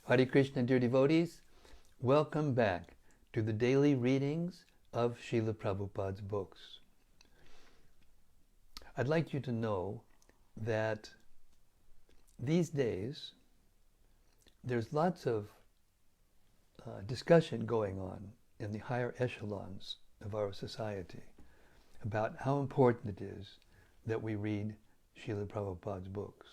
Hare Krishna, dear devotees. Welcome back to the daily readings of Srila Prabhupada's books. I'd like you to know that these days there's lots of discussion going on in the higher echelons of our society about how important it is that we read Srila Prabhupada's books.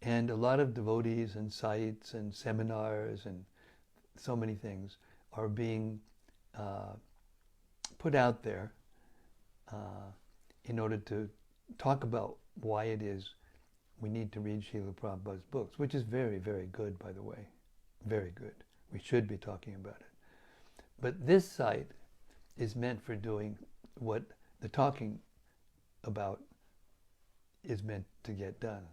And a lot of devotees and sites and seminars and so many things are being put out there in order to talk about why it is we need to read Srila Prabhupada's books, which is very, very good, by the way. Very good. We should be talking about it. But this site is meant for doing what the talking about is meant to get done.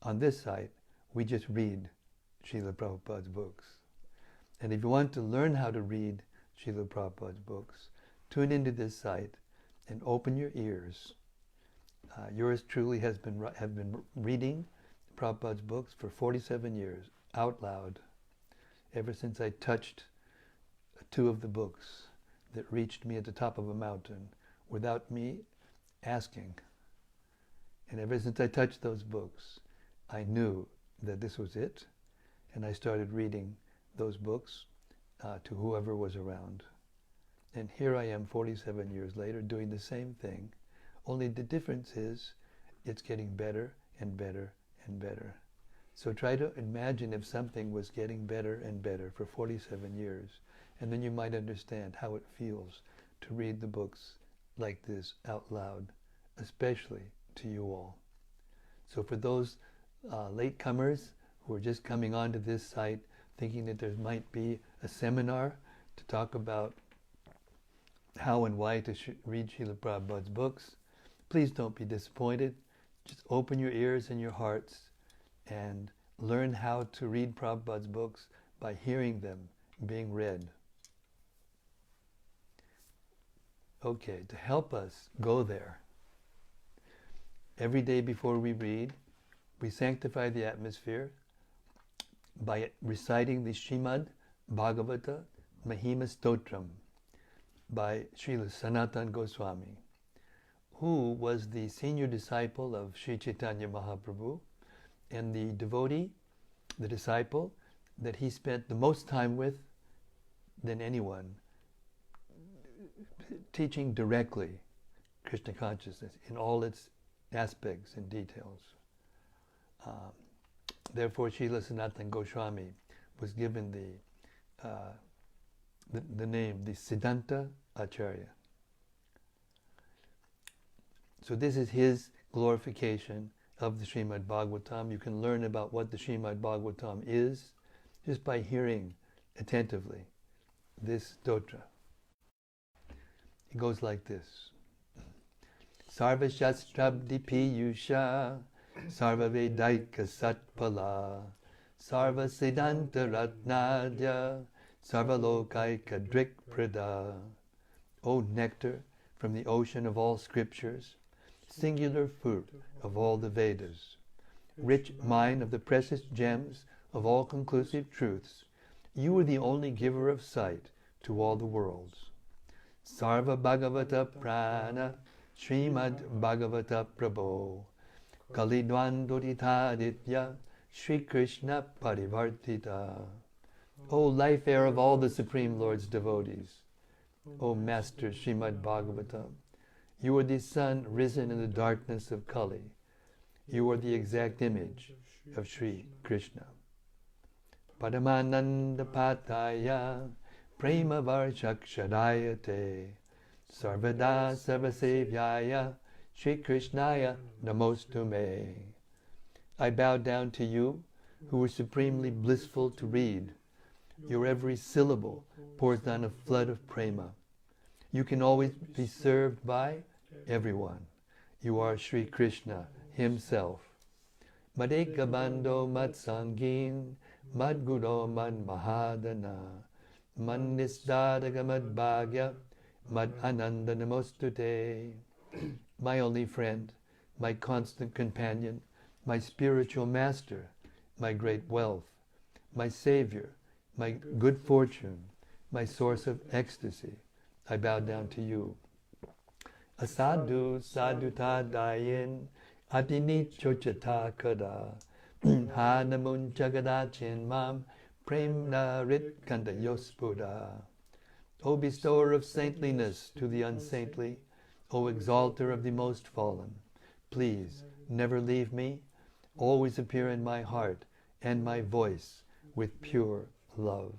On this site, we just read Srila Prabhupada's books. And if you want to learn how to read Srila Prabhupada's books, tune into this site and open your ears. Yours truly have been reading Prabhupada's books for 47 years, out loud, ever since I touched two of the books that reached me at the top of a mountain without me asking. And ever since I touched those books, I knew that this was it, and I started reading those books to whoever was around. And here I am 47 years later doing the same thing, only the difference is it's getting better and better and better. So try to imagine if something was getting better and better for 47 years, and then you might understand how it feels to read the books like this out loud, especially to you all. So for those latecomers who are just coming onto this site thinking that there might be a seminar to talk about how and why to read Srila Prabhupada's books, please don't be disappointed. Just open your ears and your hearts and learn how to read Prabhupada's books by hearing them being read. Okay, to help us go there, every day before we read, we sanctify the atmosphere by reciting the Srimad Bhagavata Mahima Stotram by Srila Sanatana Goswami, who was the senior disciple of Sri Chaitanya Mahaprabhu and the devotee, the disciple, that he spent the most time with than anyone, teaching directly Krishna consciousness in all its aspects and details. Therefore, Srila Sanatana Goswami was given the name, the Siddhanta Acharya. So this is his glorification of the Srimad Bhagavatam. You can learn about what the Srimad Bhagavatam is just by hearing attentively this stotra. It goes like this. Sarva Shastrabdi Piyusha Sarva Vedaika Satpala Sarva Siddhanta Ratnadya Sarva Lokaika Drik Prada. O nectar from the ocean of all scriptures, singular fruit of all the Vedas, rich mine of the precious gems of all conclusive truths, you are the only giver of sight to all the worlds. Sarva Bhagavata Prana Srimad Bhagavata Prabho Kalidwandoditaditya Sri Krishna Parivartita. O life air of all the Supreme Lord's devotees, O Master Srimad Bhagavatam, you are the sun risen in the darkness of Kali. You are the exact image of Sri Krishna. Padamananda Pataya Prema Varshakshadayate Sarvada Sarvasevyaya Sri Krishnaya Namostume. I bow down to you, who are supremely blissful to read. Your every syllable pours down a flood of prema. You can always be served by everyone. You are Sri Krishna himself. Madeka Bando Matsangin Madguro Mad Mahadana Mandisdadaga Mad Bhagya Mad Ananda Namostute. My only friend, my constant companion, my spiritual master, my great wealth, my savior, my good fortune, my source of ecstasy, I bow down to you. Asadu saduta dayin adini chochata kada hanamun jagadachin mam premna rit kanda yospuda. O bestower of saintliness to the unsaintly, O exalter of the most fallen, please never leave me, always appear in my heart and my voice with pure love.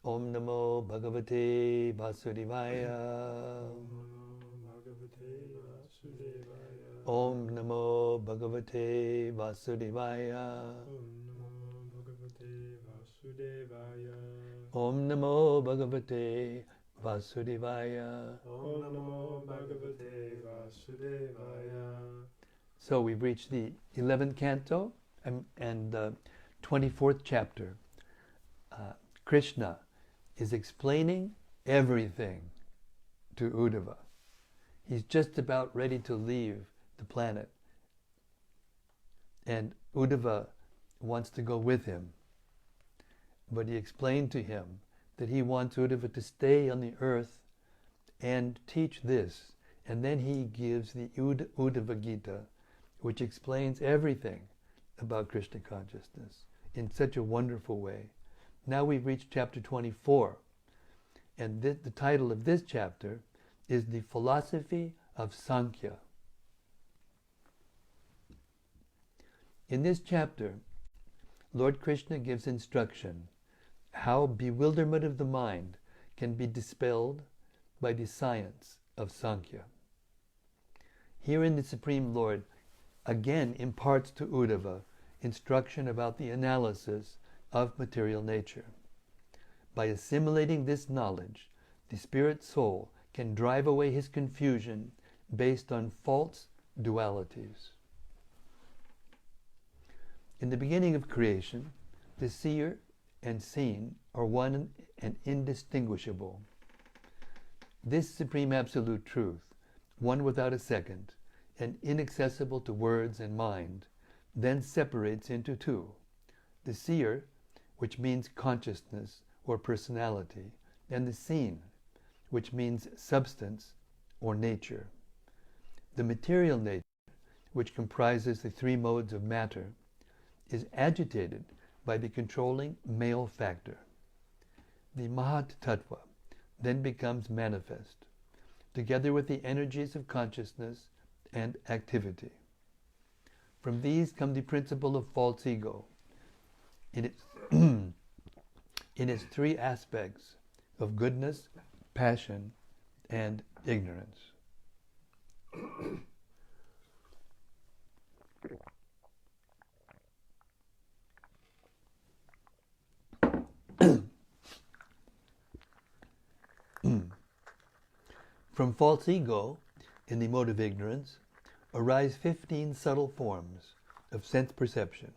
Om Namo Bhagavate Vasudevaya. Om Namo Bhagavate Vasudevaya. Om Namo Bhagavate Vasudevaya. Om Namo Bhagavate Vasudevaya. So we've reached the 11th canto and 24th chapter. Krishna is explaining everything to Uddhava. He's just about ready to leave the planet. And Uddhava wants to go with him. But he explained to him that he wants Uddhava to stay on the earth and teach this. And then he gives the Uddhava Gita, which explains everything about Krishna consciousness in such a wonderful way. Now we've reached chapter 24. And the title of this chapter is The Philosophy of Sankhya. In this chapter, Lord Krishna gives instruction how bewilderment of the mind can be dispelled by the science of Sankhya. Herein the Supreme Lord again imparts to Uddhava instruction about the analysis of material nature. By assimilating this knowledge, the spirit soul can drive away his confusion based on false dualities. In the beginning of creation, the seer and seen are one and indistinguishable. This supreme absolute truth, one without a second, and inaccessible to words and mind, then separates into two: the seer, which means consciousness or personality, and the seen, which means substance or nature. The material nature, which comprises the three modes of matter, is agitated by the controlling male factor. The Mahat Tattva then becomes manifest, together with the energies of consciousness and activity. From these come the principle of false ego in its, in its three aspects of goodness, passion, and ignorance. From false ego, in the mode of ignorance, arise 15 subtle forms of sense perception,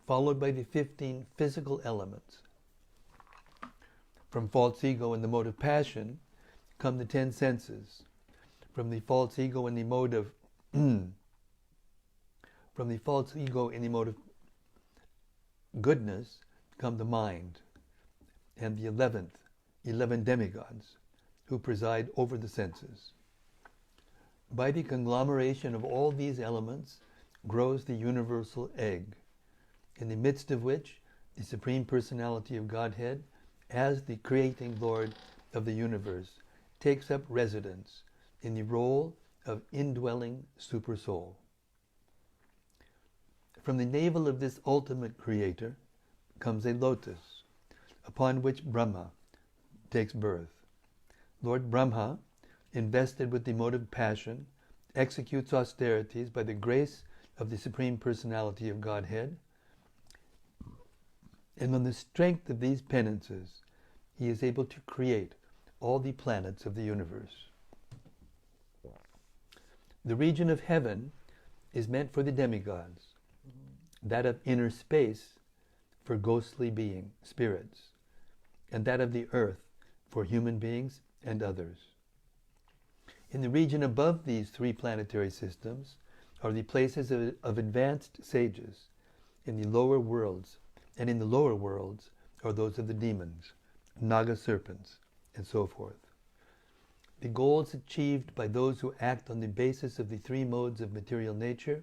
followed by the 15 physical elements. From false ego in the mode of passion come the 10 senses. From the false ego in the mode of goodness come the mind and the 11 demigods who preside over the senses. By the conglomeration of all these elements grows the universal egg, in the midst of which the Supreme Personality of Godhead, as the creating Lord of the universe, takes up residence in the role of indwelling Supersoul. From the navel of this ultimate creator comes a lotus, upon which Brahma takes birth. Lord Brahma, invested with the mode of passion, executes austerities by the grace of the Supreme Personality of Godhead, and on the strength of these penances, he is able to create all the planets of the universe. The region of heaven is meant for the demigods, that of inner space for ghostly spirits, and that of the earth for human beings and others. In the region above these three planetary systems are the places of advanced sages in the lower worlds and in the lower worlds are those of the demons, naga serpents, and so forth. The goals achieved by those who act on the basis of the three modes of material nature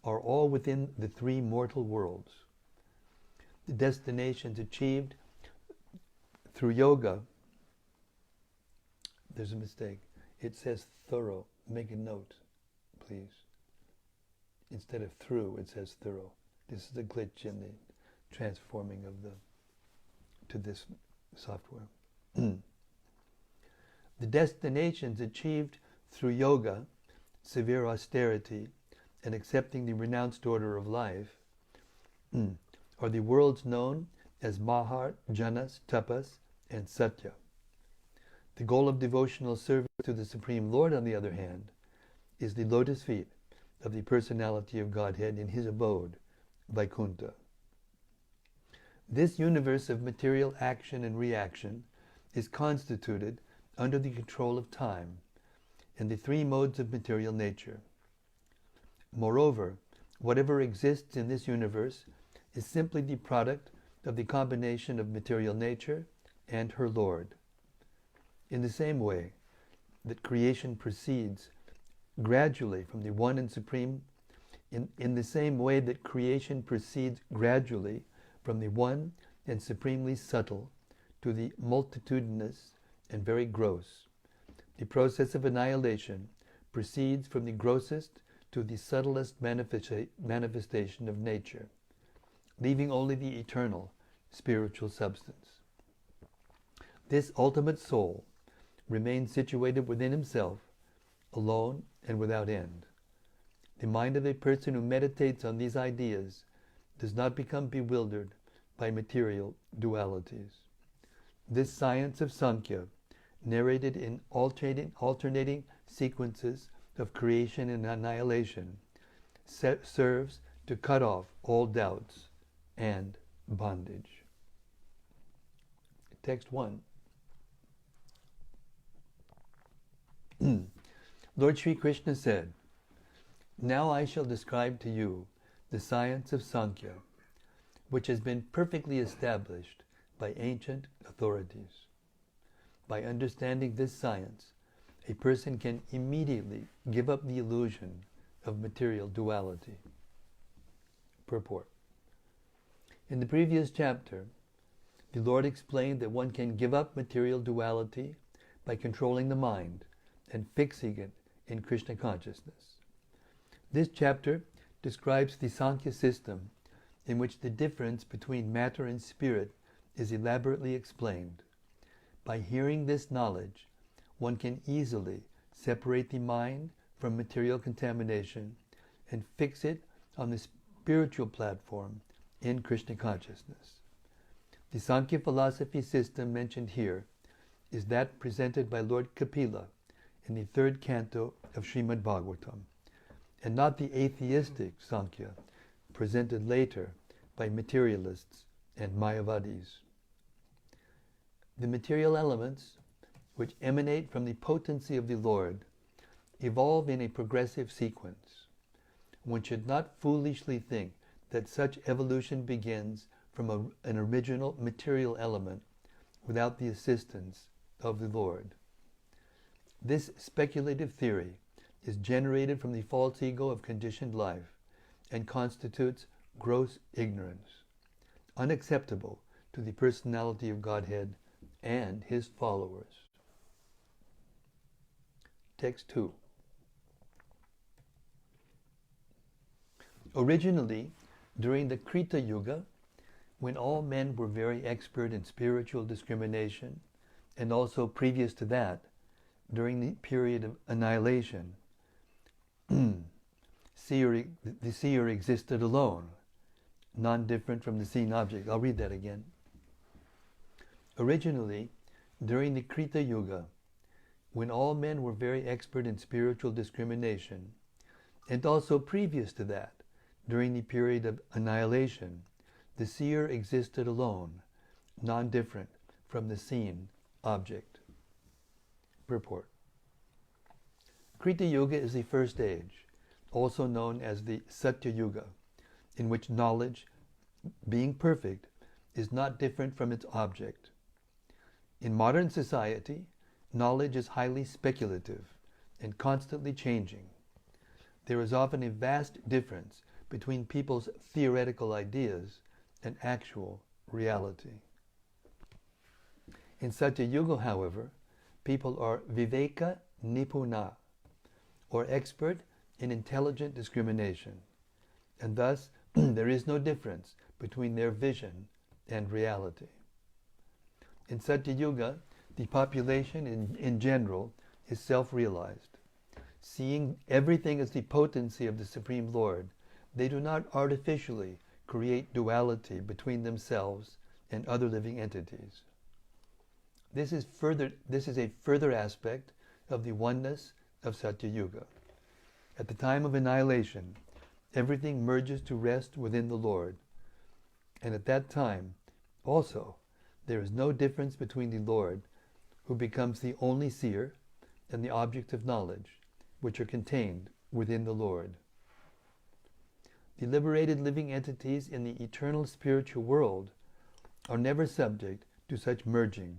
are all within the three mortal worlds. The destinations achieved through yoga, there's a mistake. It says thorough. Make a note, please. Instead of through, it says thorough. This is a glitch in the transforming of to this software. The destinations achieved through yoga, severe austerity, and accepting the renounced order of life are the worlds known as Mahar, Janas, Tapas, and Satya. The goal of devotional service to the Supreme Lord, on the other hand, is the lotus feet of the personality of Godhead in his abode, Vaikuntha. This universe of material action and reaction is constituted under the control of time and the three modes of material nature. Moreover, whatever exists in this universe is simply the product of the combination of material nature and her Lord. In the same way that creation proceeds gradually from the one and supreme, in the same way that creation proceeds gradually from the one and supremely subtle to the multitudinous and very gross, the process of annihilation proceeds from the grossest to the subtlest manifestation of nature, leaving only the eternal spiritual substance. This ultimate soul remains situated within himself, alone and without end. The mind of a person who meditates on these ideas does not become bewildered by material dualities. This science of Sankhya, narrated in alternating sequences of creation and annihilation, serves to cut off all doubts and bondage. Text 1. Lord Sri Krishna said, "Now I shall describe to you the science of Sankhya, which has been perfectly established by ancient authorities. By understanding this science, a person can immediately give up the illusion of material duality." Purport. In the previous chapter, the Lord explained that one can give up material duality by controlling the mind and fixing it in Krishna consciousness. This chapter describes the Sankhya system in which the difference between matter and spirit is elaborately explained. By hearing this knowledge, one can easily separate the mind from material contamination and fix it on the spiritual platform in Krishna consciousness. The Sankhya philosophy system mentioned here is that presented by Lord Kapila in the third canto of Srimad Bhagavatam, and not the atheistic Sankhya presented later by materialists and Mayavadis. The material elements, which emanate from the potency of the Lord, evolve in a progressive sequence. One should not foolishly think that such evolution begins from an original material element without the assistance of the Lord. This speculative theory is generated from the false ego of conditioned life and constitutes gross ignorance, unacceptable to the personality of Godhead and his followers. Text 2. Originally, during the Krita Yuga, when all men were very expert in spiritual discrimination, and also previous to that, during the period of annihilation, the seer existed alone, non-different from the seen object. I'll read that again. Originally, during the Krita Yuga, when all men were very expert in spiritual discrimination, and also previous to that, during the period of annihilation, the seer existed alone, non-different from the seen object. Purport. Krita Yuga is the first age, also known as the Satya Yuga, in which knowledge, being perfect, is not different from its object. In modern society, knowledge is highly speculative and constantly changing. There is often a vast difference between people's theoretical ideas and actual reality. In Satya Yuga, however, people are viveka nipuna, or expert in intelligent discrimination, and thus there is no difference between their vision and reality. In Satya Yuga, the population in general is self-realized. Seeing everything as the potency of the Supreme Lord, they do not artificially create duality between themselves and other living entities. This is a further aspect of the oneness of Satya Yuga. At the time of annihilation, everything merges to rest within the Lord. And at that time, also, there is no difference between the Lord, who becomes the only seer, and the object of knowledge, which are contained within the Lord. The liberated living entities in the eternal spiritual world are never subject to such merging,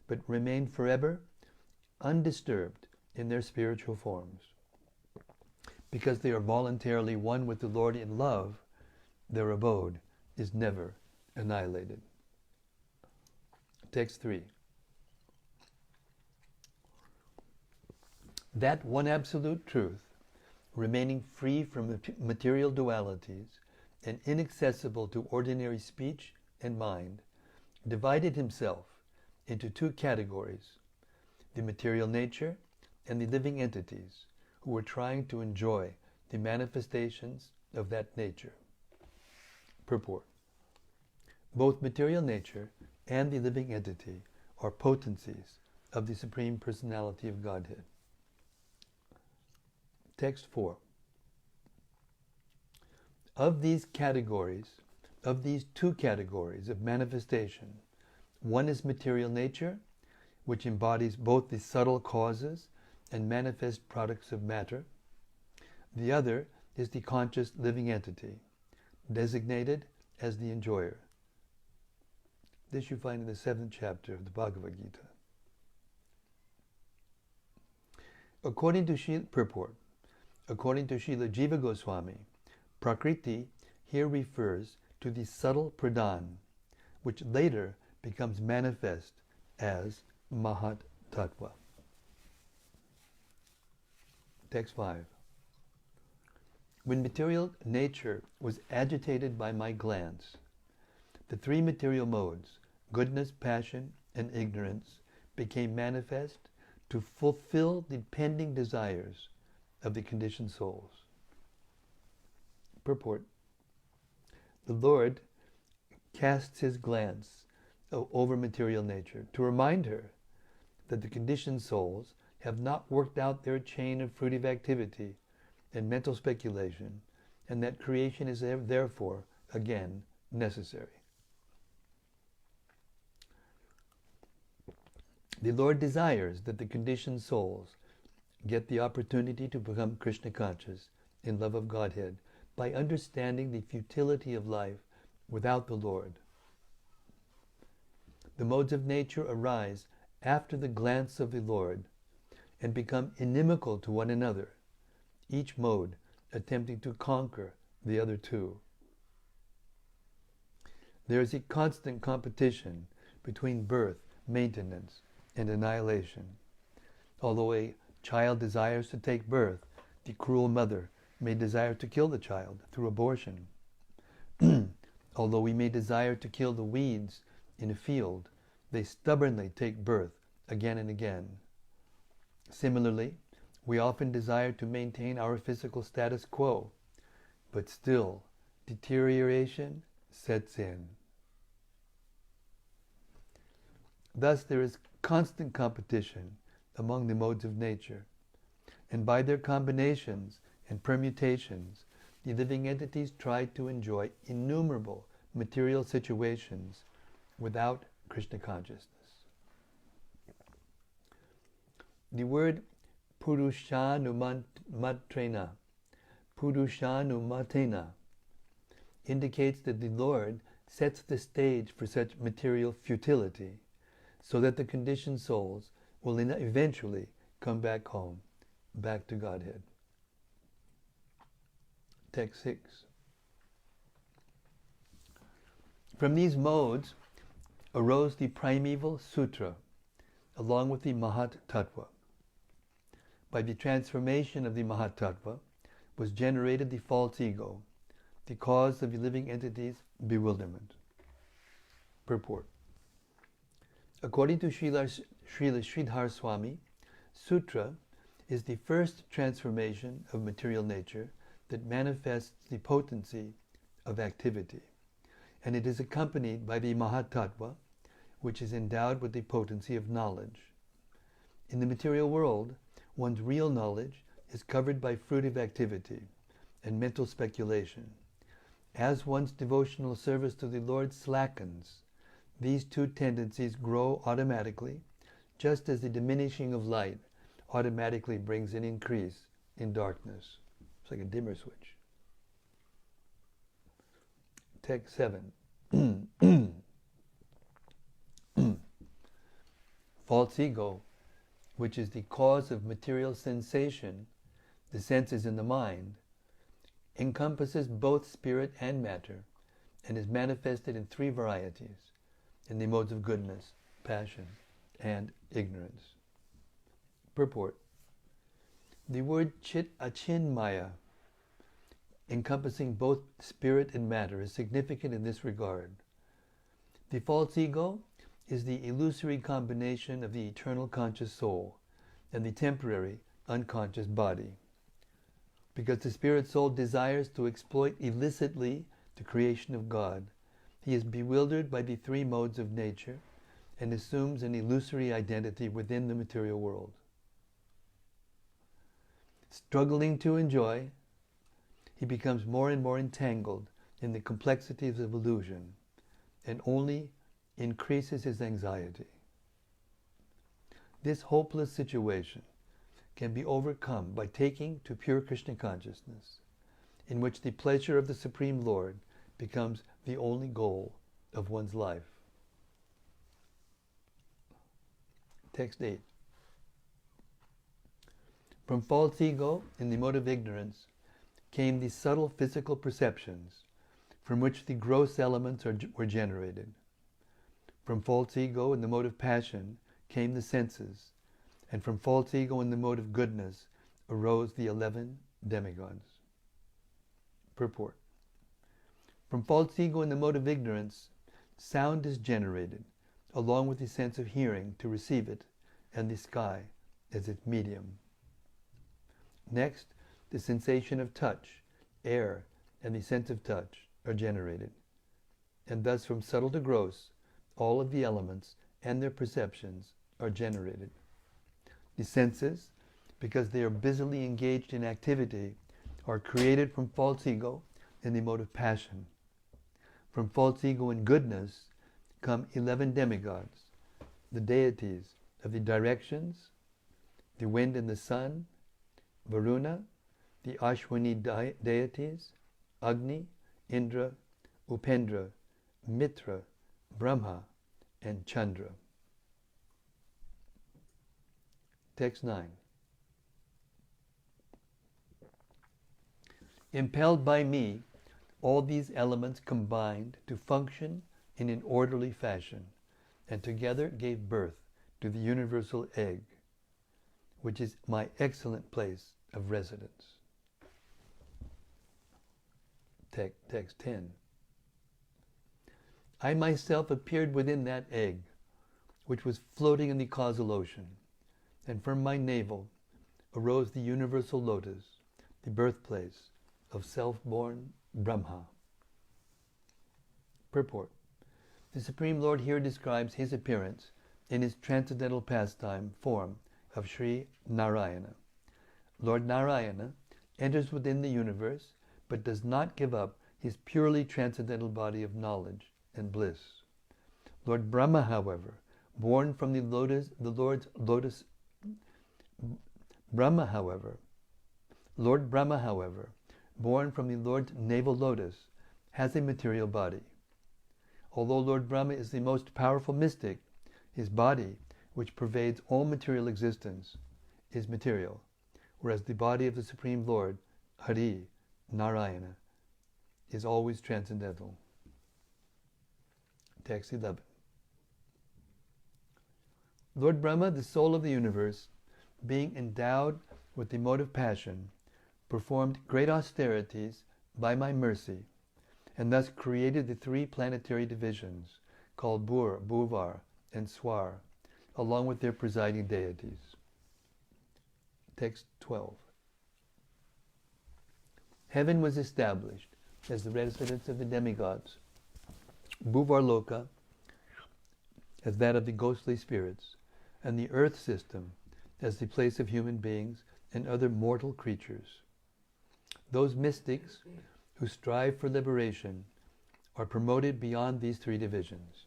but remain forever undisturbed in their spiritual forms. Because they are voluntarily one with the Lord in love, their abode is never annihilated. Text 3. That one absolute truth, remaining free from material dualities and inaccessible to ordinary speech and mind, divided himself into two categories, the material nature and the living entities who were trying to enjoy the manifestations of that nature. Purport. Both material nature and the living entity are potencies of the Supreme Personality of Godhead. Text 4. Of these two categories of manifestation, one is material nature, which embodies both the subtle causes and manifest products of matter. The other is the conscious living entity, designated as the enjoyer. This you find in the 7th chapter of the Bhagavad Gita. According to Srila Jiva Goswami, Prakriti here refers to the subtle pradhan, which later becomes manifest as Mahat Tattva. Text 5. When material nature was agitated by my glance, the three material modes, goodness, passion, and ignorance, became manifest to fulfill the pending desires of the conditioned souls. Purport. The Lord casts his glance over material nature to remind her that the conditioned souls have not worked out their chain of fruitive activity and mental speculation, and that creation is therefore, again, necessary. The Lord desires that the conditioned souls get the opportunity to become Krishna conscious in love of Godhead by understanding the futility of life without the Lord. The modes of nature arise after the glance of the Lord and become inimical to one another, each mode attempting to conquer the other two. There is a constant competition between birth, maintenance, and annihilation. Although a child desires to take birth, the cruel mother may desire to kill the child through abortion. Although we may desire to kill the weeds in a field, they stubbornly take birth again and again. Similarly, we often desire to maintain our physical status quo, but still deterioration sets in. Thus there is constant competition among the modes of nature, and by their combinations and permutations, the living entities try to enjoy innumerable material situations without Krishna consciousness. The word Purushanumatena indicates that the Lord sets the stage for such material futility, so that the conditioned souls will eventually come back home, back to Godhead. Text 6. From these modes arose the primeval sutra, along with the Mahat Tattva. By the transformation of the Mahat Tattva was generated the false ego, the cause of the living entity's bewilderment. Purport. According to Srila Sridhar Swami, Sutra is the first transformation of material nature that manifests the potency of activity, and it is accompanied by the Mahatattva, which is endowed with the potency of knowledge. In the material world, one's real knowledge is covered by fruitive activity and mental speculation. As one's devotional service to the Lord slackens, these two tendencies grow automatically, just as the diminishing of light automatically brings an increase in darkness. It's like a dimmer switch. Text 7. False ego, which is the cause of material sensation, the senses in the mind, encompasses both spirit and matter, and is manifested in three varieties, in the modes of goodness, passion, and ignorance. Purport. The word chit achinmaya, encompassing both spirit and matter, is significant in this regard. The false ego is the illusory combination of the eternal conscious soul and the temporary unconscious body. Because the spirit soul desires to exploit illicitly the creation of God, he is bewildered by the three modes of nature and assumes an illusory identity within the material world. Struggling to enjoy, he becomes more and more entangled in the complexities of illusion and only increases his anxiety. This hopeless situation can be overcome by taking to pure Krishna consciousness, in which the pleasure of the Supreme Lord becomes the only goal of one's life. Text 8. From false ego in the mode of ignorance came the subtle physical perceptions from which the gross elements were generated. From false ego in the mode of passion came the senses, and from false ego in the mode of goodness arose the 11 demigods. Purport. From false ego in the mode of ignorance, sound is generated, along with the sense of hearing to receive it, and the sky as its medium. Next, the sensation of touch, air, and the sense of touch are generated. And thus from subtle to gross, all of the elements and their perceptions are generated. The senses, because they are busily engaged in activity, are created from false ego in the mode of passion. From false ego in goodness come 11 demigods, the deities of the directions, the wind and the sun, Varuna, the Ashwini deities, Agni, Indra, Upendra, Mitra, Brahma, and Chandra. Text 9. Impelled by me, all these elements combined to function in an orderly fashion, and together gave birth to the universal egg, which is my excellent place of residence. Text 10. I myself appeared within that egg, which was floating in the causal ocean, and from my navel arose the universal lotus, the birthplace of self-born Brahma. Purport. The Supreme Lord here describes his appearance in his transcendental pastime form of Sri Narayana. Lord Narayana enters within the universe, but does not give up his purely transcendental body of knowledge and bliss. Lord Brahma, however, born from Lord Brahma, however, born from the Lord's navel lotus, has a material body. Although Lord Brahma is the most powerful mystic, his body, which pervades all material existence, is material, whereas the body of the Supreme Lord, Hari, Narayana, is always transcendental. Text 11. Lord Brahma, the soul of the universe, being endowed with the motive passion, performed great austerities by my mercy, and thus created the three planetary divisions, called Bur, Bhuvar, and Swar, along with their presiding deities. Text 12. Heaven was established as the residence of the demigods, Bhuvar Loka as that of the ghostly spirits, and the earth system as the place of human beings and other mortal creatures. Those mystics who strive for liberation are promoted beyond these three divisions.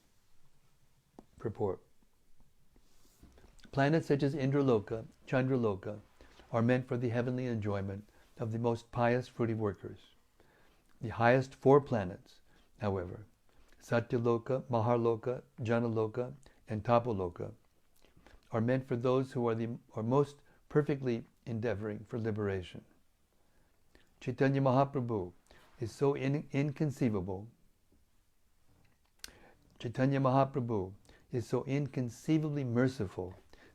Purport. Planets such as Indraloka, Chandraloka are meant for the heavenly enjoyment of the most pious fruity workers. The highest four planets, however, Satyaloka, Maharloka, Janaloka, and Tapoloka, are meant for those who are most perfectly endeavoring for liberation. Chaitanya Mahaprabhu is so inconceivable. Chaitanya Mahaprabhu is so inconceivably merciful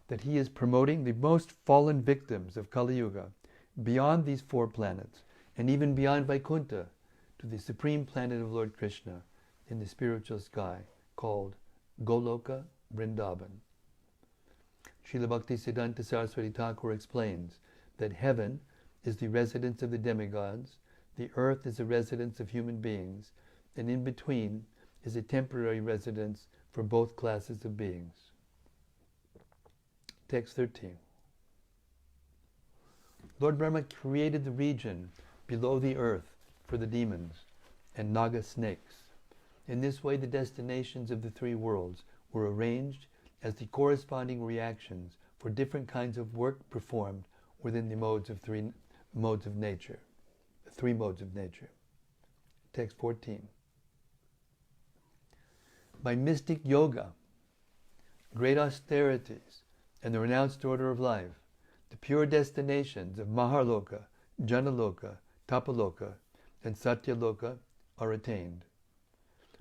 that he is promoting the most fallen victims of Kali Yuga beyond these four planets and even beyond Vaikuntha to the supreme planet of Lord Krishna in the spiritual sky called Goloka Vrindavan. Srila Bhaktisiddhanta Saraswati Thakur explains that heaven is the residence of the demigods, the earth is a residence of human beings, and in between is a temporary residence for both classes of beings. Text 13. Lord Brahma created the region below the earth for the demons and Naga snakes. In this way, the destinations of the three worlds were arranged as the corresponding reactions for different kinds of work performed within the three modes of nature. Text 14. By mystic yoga, great austerities, and the renounced order of life, the pure destinations of Maharloka, Janaloka, Tapaloka, and Satyaloka are attained.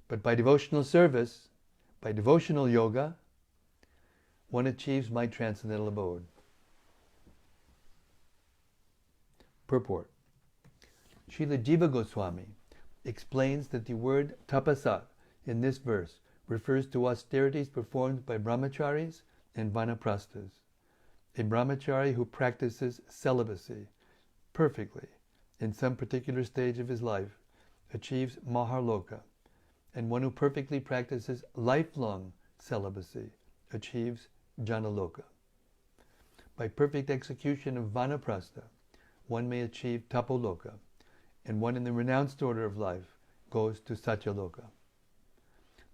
But by devotional service, by devotional yoga, one achieves my transcendental abode. Purport. Srila Jiva Goswami explains that the word tapasa in this verse refers to austerities performed by brahmacharis and vanaprasthas. A brahmachari who practices celibacy perfectly in some particular stage of his life achieves Maharloka, and one who perfectly practices lifelong celibacy achieves Janaloka. By perfect execution of vanaprastha, one may achieve Tapoloka, and one in the renounced order of life goes to Satyaloka.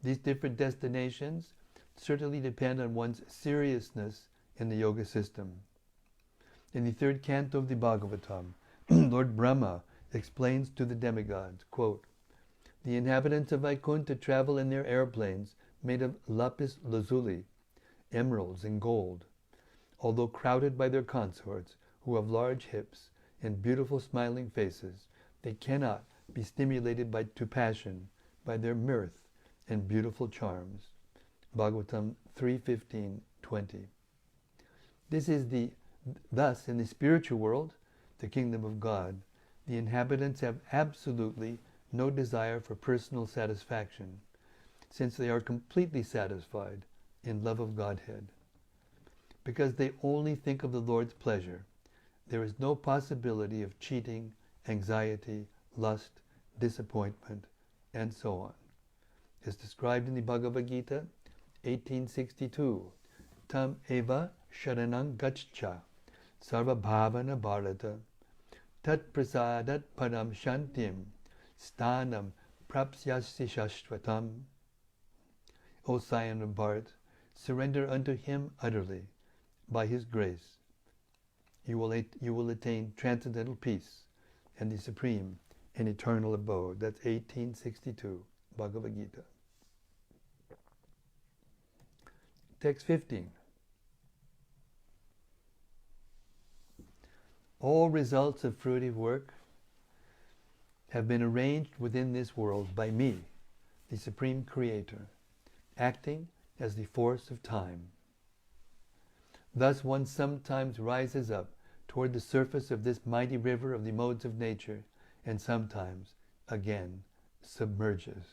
These different destinations certainly depend on one's seriousness in the yoga system. In the third canto of the Bhagavatam, Lord Brahma explains to the demigods, quote, "The inhabitants of Vaikuntha travel in their airplanes made of lapis lazuli, emeralds and gold. Although crowded by their consorts, who have large hips and beautiful smiling faces, they cannot be stimulated to passion by their mirth and beautiful charms." Bhagavatam 3:15-20. Thus, in the spiritual world, the kingdom of God, the inhabitants have absolutely no desire for personal satisfaction, since they are completely satisfied in love of Godhead. Because they only think of the Lord's pleasure, there is no possibility of cheating, anxiety, lust, disappointment, and so on. As described in the Bhagavad Gita 1862, Tam eva sharanang gaccha sarva bhavana bharata tat prasadat param shantim stanam prapsyasya shashvatam. O Scion of Bharat, surrender unto him utterly. By his grace, you will attain transcendental peace and the supreme and eternal abode. That's 1862, Bhagavad Gita. Text 15. All results of fruitive work have been arranged within this world by me, the Supreme Creator, acting as the force of time. Thus one sometimes rises up toward the surface of this mighty river of the modes of nature, and sometimes, again, submerges.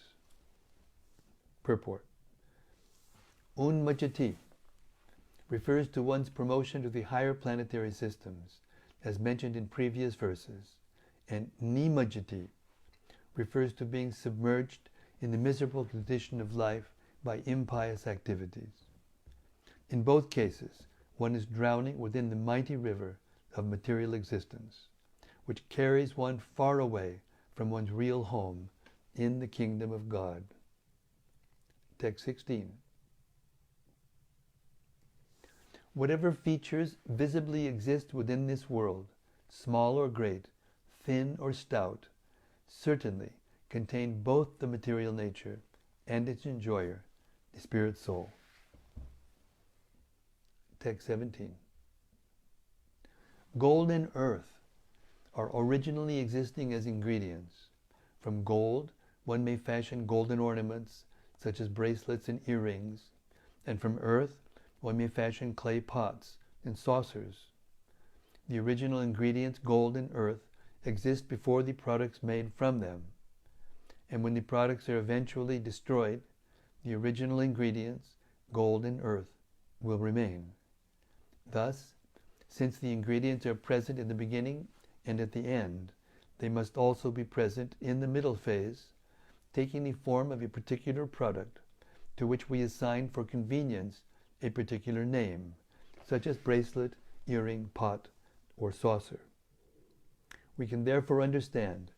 Purport. Unmajjati refers to one's promotion to the higher planetary systems, as mentioned in previous verses, and nimajjati refers to being submerged in the miserable condition of life by impious activities. In both cases, one is drowning within the mighty river of material existence, which carries one far away from one's real home in the kingdom of God. Text 16. Whatever features visibly exist within this world, small or great, thin or stout, certainly contain both the material nature and its enjoyer, the spirit soul. Text 17. Gold and earth are originally existing as ingredients. From gold, one may fashion golden ornaments, such as bracelets and earrings, and from earth, one may fashion clay pots and saucers. The original ingredients, gold and earth, exist before the products made from them. And when the products are eventually destroyed, the original ingredients, gold and earth, will remain. Thus, since the ingredients are present in the beginning and at the end, they must also be present in the middle phase, taking the form of a particular product, to which we assign for convenience a particular name, such as bracelet, earring, pot, or saucer. We can therefore understand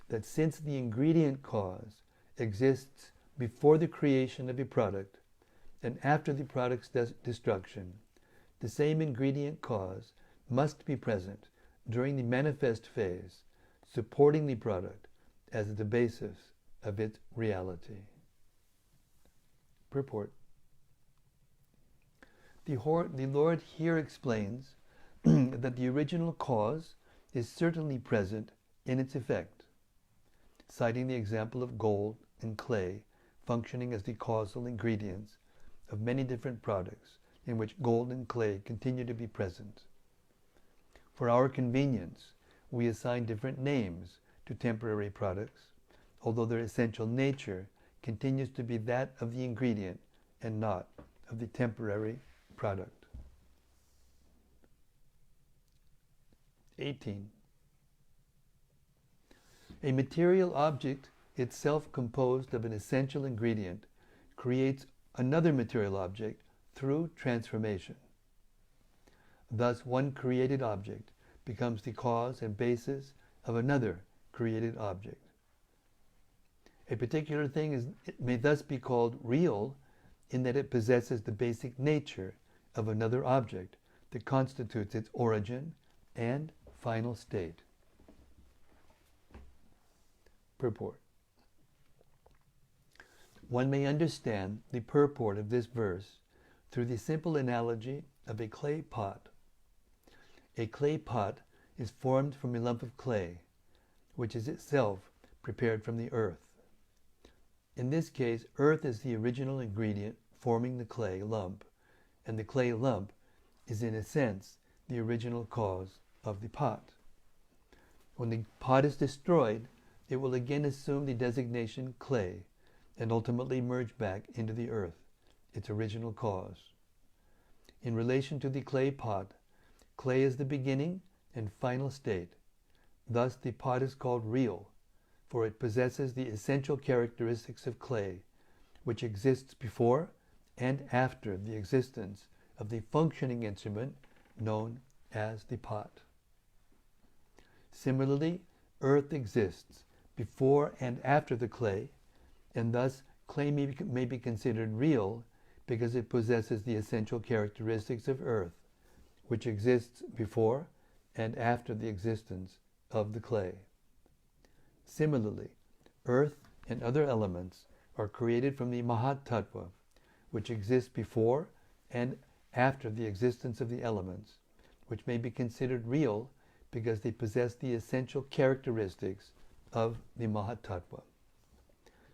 that since the ingredient cause exists before the creation of a product and after the product's destruction, the same ingredient cause must be present during the manifest phase, supporting the product as the basis of its reality. Purport. The Lord here explains that the original cause is certainly present in its effect, citing the example of gold and clay functioning as the causal ingredients of many different products in which gold and clay continue to be present. For our convenience, we assign different names to temporary products, although their essential nature continues to be that of the ingredient and not of the temporary product. 18. A material object, itself composed of an essential ingredient, creates another material object through transformation. Thus, one created object becomes the cause and basis of another created object. A particular thing may thus be called real in that it possesses the basic nature of another object that constitutes its origin and final state. Purport. One may understand the purport of this verse through the simple analogy of a clay pot. A clay pot is formed from a lump of clay, which is itself prepared from the earth. In this case, earth is the original ingredient forming the clay lump, and the clay lump is in a sense the original cause of the pot. When the pot is destroyed, it will again assume the designation clay and ultimately merge back into the earth, its original cause. In relation to the clay pot, clay is the beginning and final state. Thus the pot is called real, for it possesses the essential characteristics of clay, which exists before and after the existence of the functioning instrument known as the pot. Similarly, earth exists before and after the clay, and thus clay may be considered real because it possesses the essential characteristics of earth, which exists before and after the existence of the clay. Similarly, earth and other elements are created from the Mahat Tattva, which exists before and after the existence of the elements, which may be considered real because they possess the essential characteristics of the Mahatattva.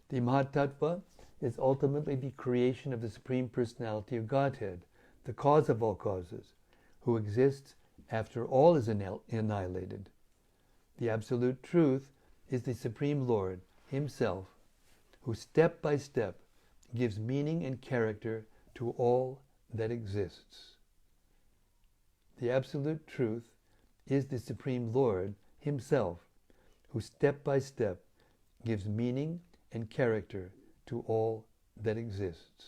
The Mahatattva is ultimately the creation of the Supreme Personality of Godhead, the cause of all causes, who exists after all is annihilated. The Absolute Truth is the Supreme Lord Himself, who step by step gives meaning and character to all that exists. The Absolute Truth is the Supreme Lord Himself, who step by step gives meaning and character to all that exists.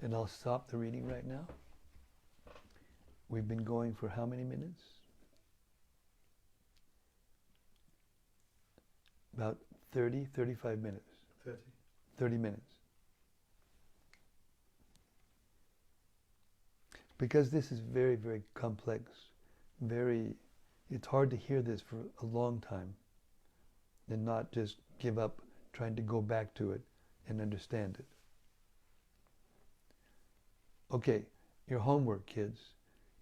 And I'll stop the reading right now. We've been going for how many minutes? About 35 minutes. 30 minutes. Because this is very, very complex, it's hard to hear this for a long time and not just give up trying to go back to it and understand it. Okay, your homework, kids,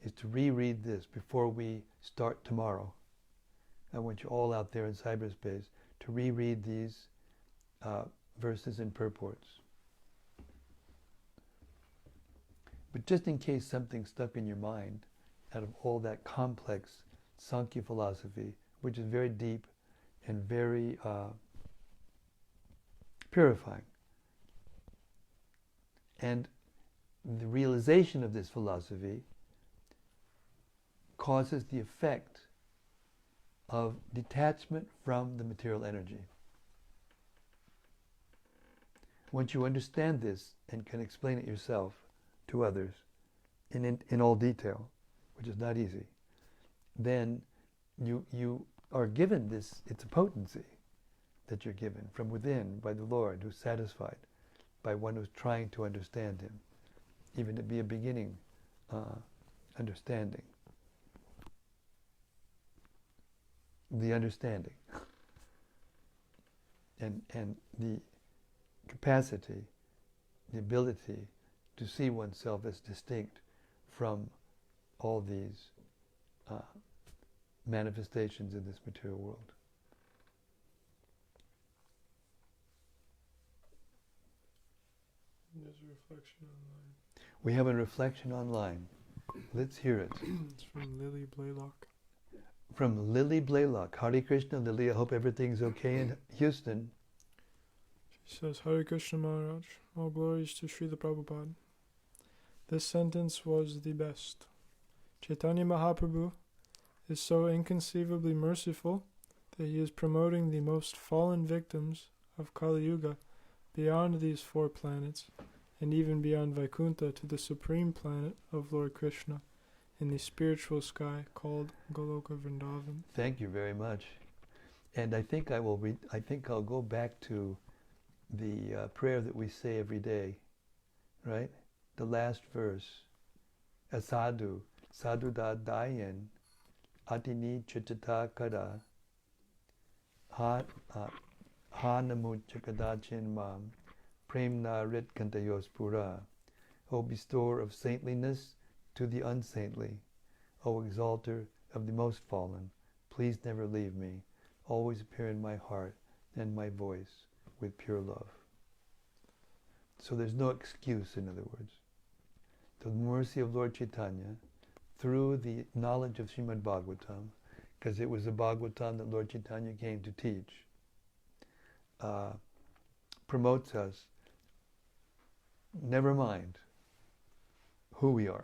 is to reread this before we start tomorrow. I want you all out there in cyberspace to reread these verses and purports. But just in case something stuck in your mind out of all that complex Sankhya philosophy, which is very deep and very purifying. And the realization of this philosophy causes the effect of detachment from the material energy. Once you understand this and can explain it yourself to others in all detail, which is not easy, then you are given this, it's a potency that you're given from within by the Lord, who's satisfied, by one who's trying to understand Him, even to be a beginning understanding. The understanding and the capacity, the ability to see oneself as distinct from all these manifestations in this material world. There's a reflection online. We have a reflection online. Let's hear it. It's from Lily Blaylock. From Lily Blaylock. Hare Krishna, Lily. I hope everything's okay in Houston. She says, Hare Krishna Maharaj, all glories to Srila Prabhupada. This sentence was the best. Chaitanya Mahaprabhu is so inconceivably merciful that he is promoting the most fallen victims of Kali Yuga beyond these 4 planets and even beyond Vaikuntha to the supreme planet of Lord Krishna in the spiritual sky called Goloka Vrindavan. Thank you very much. And I think I'll go back to the prayer that we say every day, right? The last verse. Asadu, sadhu da dayan, atini chichata kada, ha namu chakadachin mam, premna rit kantayos pura. O bestower of saintliness to the unsaintly, O exalter of the most fallen, please never leave me. Always appear in my heart and my voice with pure love. So there's no excuse, in other words. The mercy of Lord Chaitanya, through the knowledge of Srimad Bhagavatam, because it was the Bhagavatam that Lord Chaitanya came to teach, promotes us, never mind who we are,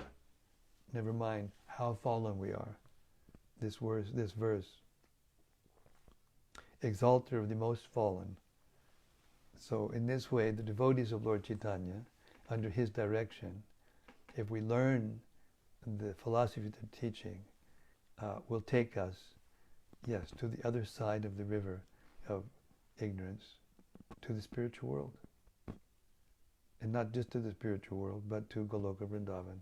never mind how fallen we are. This verse, exalter of the most fallen. So in this way, the devotees of Lord Chaitanya, under his direction, if we learn the philosophy of the teaching, will take us, yes, to the other side of the river of ignorance, to the spiritual world. And not just to the spiritual world, but to Goloka Vrindavan.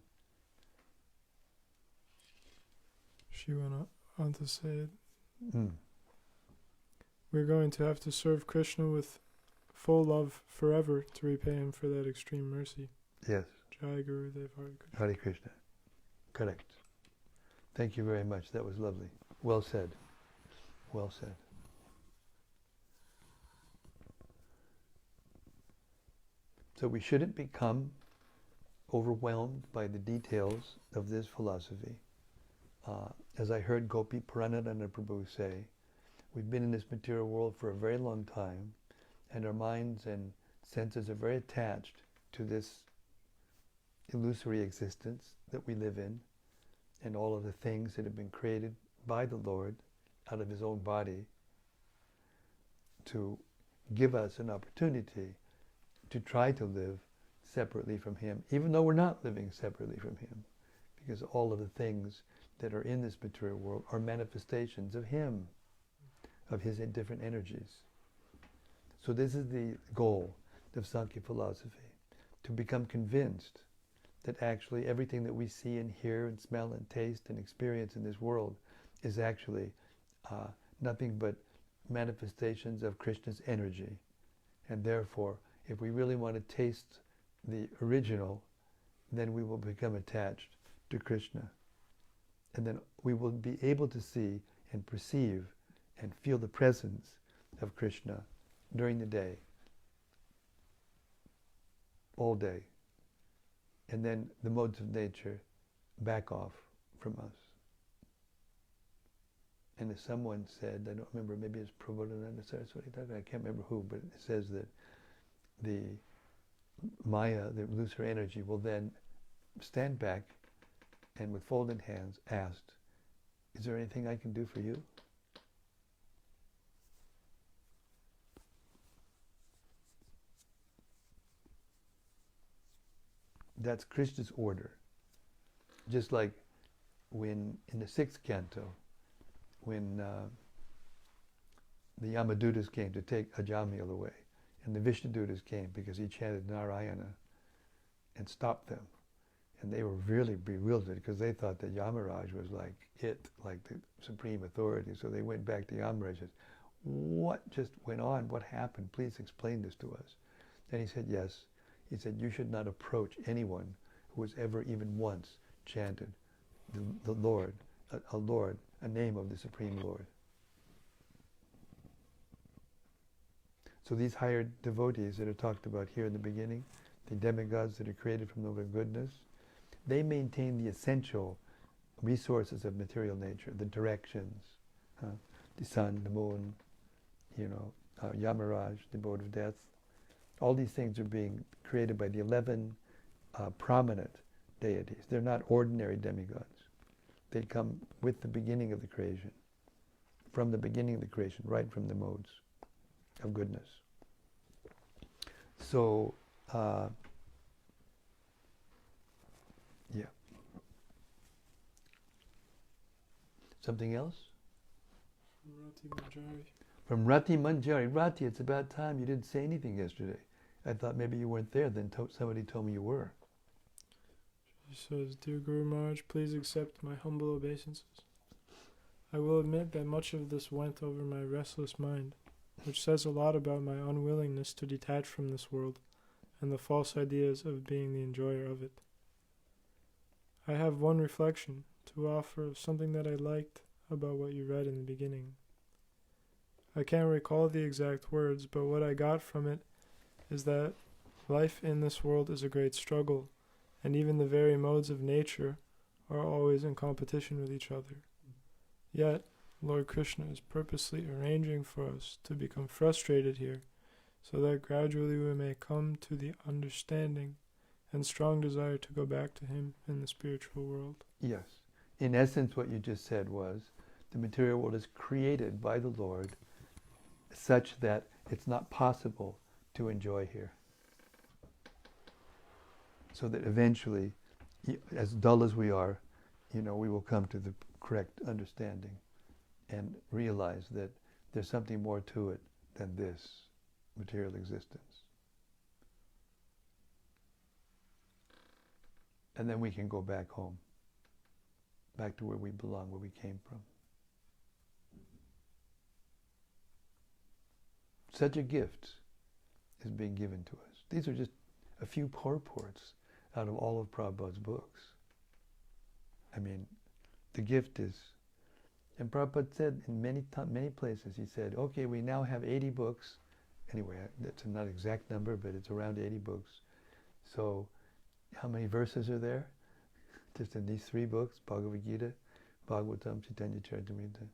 She went on to say Mm. We're going to have to serve Krishna with full love forever to repay him for that extreme mercy. Yes. Jai Gurudev, Hare Krishna. Hare Krishna. Correct. Thank you very much. That was lovely. Well said. Well said. So we shouldn't become overwhelmed by the details of this philosophy. As I heard Gopi Pranadana Prabhu say, we've been in this material world for a very long time, and our minds and senses are very attached to this illusory existence that we live in, and all of the things that have been created by the Lord out of His own body to give us an opportunity to try to live separately from Him, even though we're not living separately from Him, because all of the things that are in this material world are manifestations of Him, of His different energies. So this is the goal of Sankhya philosophy, to become convinced that actually everything that we see and hear and smell and taste and experience in this world is actually nothing but manifestations of Krishna's energy. And therefore, if we really want to taste the original, then we will become attached to Krishna. And then we will be able to see and perceive and feel the presence of Krishna during the day, all day. And then the modes of nature back off from us. And as someone said, I don't remember, maybe it's Prabhupada Saraswati, I can't remember who, but it says that the Maya, the illusory energy, will then stand back and with folded hands asked, is there anything I can do for you? That's Krishna's order. Just like when in the 6th canto, when the Yamadutas came to take Ajamil away, and the Vishnudutas came because he chanted Narayana and stopped them. And they were really bewildered because they thought that Yamaraj was like the supreme authority. So they went back to Yamaraj and said, what just went on? What happened? Please explain this to us. And he said, yes. He said, you should not approach anyone who has ever even once chanted the Lord, a name of the Supreme Lord. So these higher devotees that are talked about here in the beginning, the demigods that are created from the Lord goodness, they maintain the essential resources of material nature, the directions, the sun, the moon, Yamaraj, the abode of death. All these things are being created by the 11 prominent deities. They're not ordinary demigods. They come with the beginning of the creation, from the beginning of the creation, right from the modes of goodness. So, yeah. Something else? Rati Manjari. From Rati Manjari. Rati, it's about time you didn't say anything yesterday. I thought maybe you weren't there, then somebody told me you were. She says, Dear Guru Maharaj, please accept my humble obeisances. I will admit that much of this went over my restless mind, which says a lot about my unwillingness to detach from this world and the false ideas of being the enjoyer of it. I have one reflection to offer of something that I liked about what you read in the beginning. I can't recall the exact words, but what I got from it is that life in this world is a great struggle, and even the very modes of nature are always in competition with each other. Yet, Lord Krishna is purposely arranging for us to become frustrated here, so that gradually we may come to the understanding and strong desire to go back to Him in the spiritual world. Yes. In essence, what you just said was, the material world is created by the Lord such that it's not possible to enjoy here. So that eventually, as dull as we are, we will come to the correct understanding and realize that there's something more to it than this material existence. And then we can go back home, back to where we belong, where we came from. Such a gift is being given to us. These are just a few purports out of all of Prabhupada's books. I mean, the gift is, and Prabhupada said in many places, he said, okay, we now have 80 books. Anyway, that's not an exact number, but it's around 80 books. So how many verses are there? Just in these 3 books, Bhagavad Gita, Bhagavatam, Chaitanya Charitamrita.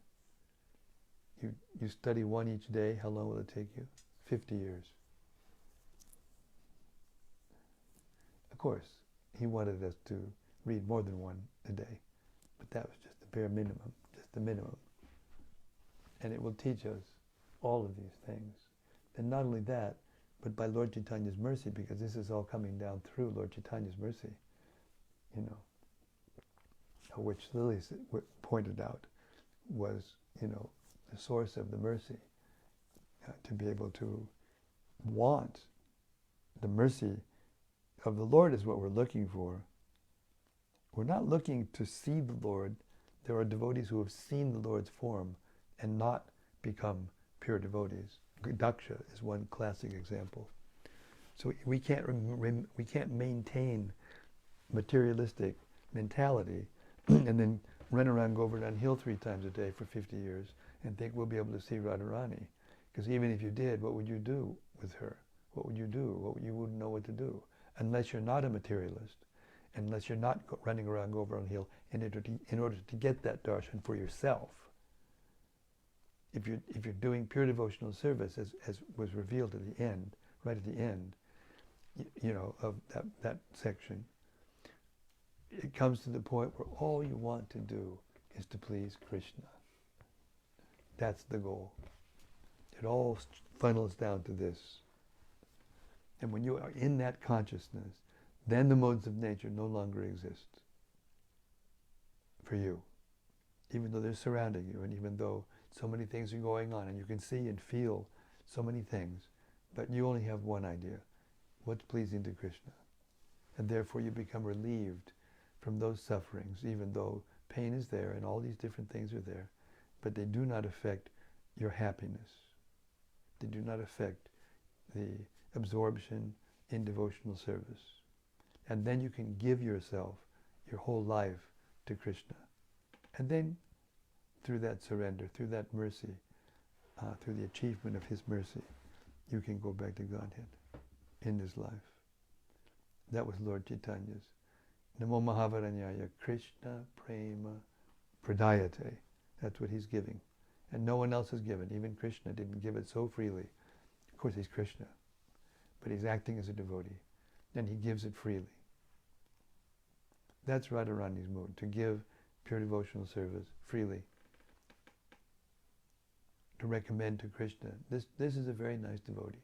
You study one each day, how long will it take you? 50 years. Of course, he wanted us to read more than one a day, but that was just the bare minimum, just the minimum. And it will teach us all of these things. And not only that, but by Lord Chaitanya's mercy, because this is all coming down through Lord Chaitanya's mercy, which Lily pointed out was, the source of the mercy, to be able to want the mercy of the Lord is what we're looking for. We're not looking to see the Lord. There are devotees who have seen the Lord's form and not become pure devotees. Daksha is one classic example. So we can't maintain materialistic mentality and then run around Govardhan Hill 3 times a day for 50 years and think we'll be able to see Radharani. Because even if you did, what would you do with her? What would you do? You wouldn't know what to do. Unless you're not a materialist, unless you're not running around Govardhan Hill in order to get that darshan for yourself. If you're doing pure devotional service, as was revealed at the end, right at the end, of that section, it comes to the point where all you want to do is to please Krishna. That's the goal. It all funnels down to this. And when you are in that consciousness, then the modes of nature no longer exist for you. Even though they're surrounding you, and even though so many things are going on, and you can see and feel so many things, but you only have one idea: what's pleasing to Krishna. And therefore you become relieved from those sufferings, even though pain is there and all these different things are there, but they do not affect your happiness. They do not affect the absorption in devotional service. And then you can give yourself, your whole life, to Krishna. And then, through that surrender, through that mercy, through the achievement of His mercy, you can go back to Godhead in this life. That was Lord Chaitanya's. Namo Mahavaranyaya Krishna Prema Pradayate. That's what he's giving. And no one else has given. Even Krishna didn't give it so freely. Of course, he's Krishna. But he's acting as a devotee. And he gives it freely. That's Radharani's mood, to give pure devotional service freely. To recommend to Krishna, this is a very nice devotee.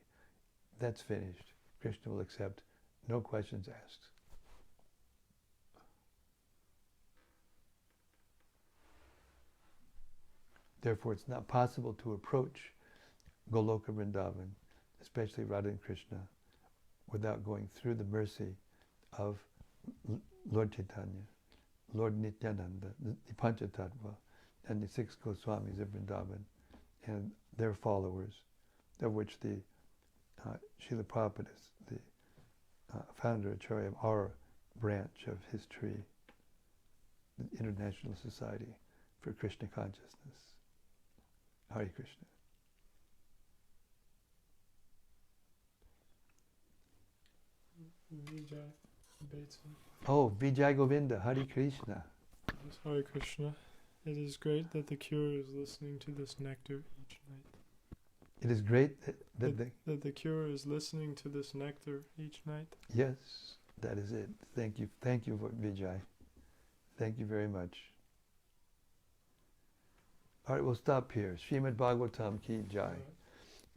That's finished. Krishna will accept, no questions asked. Therefore, it's not possible to approach Goloka Vrindavan, especially Radha and Krishna, without going through the mercy of Lord Chaitanya, Lord Nityananda, the Panchatattva, and the 6 Goswamis of Vrindavan, and their followers, of which the Srila Prabhupada is the founder Acharya of our branch of his tree, the International Society for Krishna Consciousness. Hare Krishna. Vijay Bateson. Oh, Vijay Govinda, Hare Krishna. Yes, Hare Krishna. It is great that the cure is listening to this nectar each night. It is great that the cure is listening to this nectar each night. Yes, that is it. Thank you, Vijay. Thank you very much. All right, we'll stop here. Srimad Bhagavatam Ki Jai.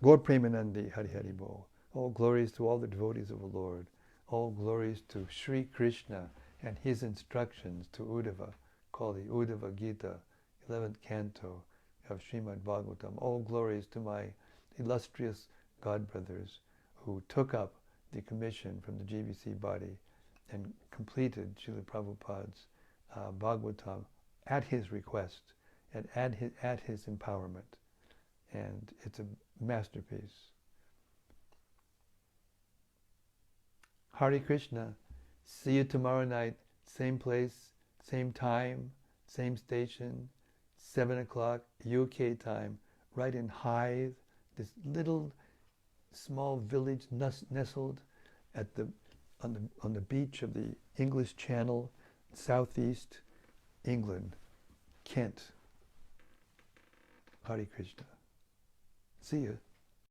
Gaur Premanandi Hari Hari Bol. All glories to all the devotees of the Lord. All glories to Sri Krishna and his instructions to Uddhava, called the Uddhava Gita, 11th canto of Srimad Bhagavatam. All glories to my illustrious godbrothers who took up the commission from the GBC body and completed Srila Prabhupada's Bhagavatam at his request and at his empowerment. And it's a masterpiece. Hare Krishna. See you tomorrow night, same place, same time, same station, 7 o'clock UK time, right in Hythe, this little small village nestled at on the beach of the English Channel, southeast England, Kent. Hare Krishna. See you.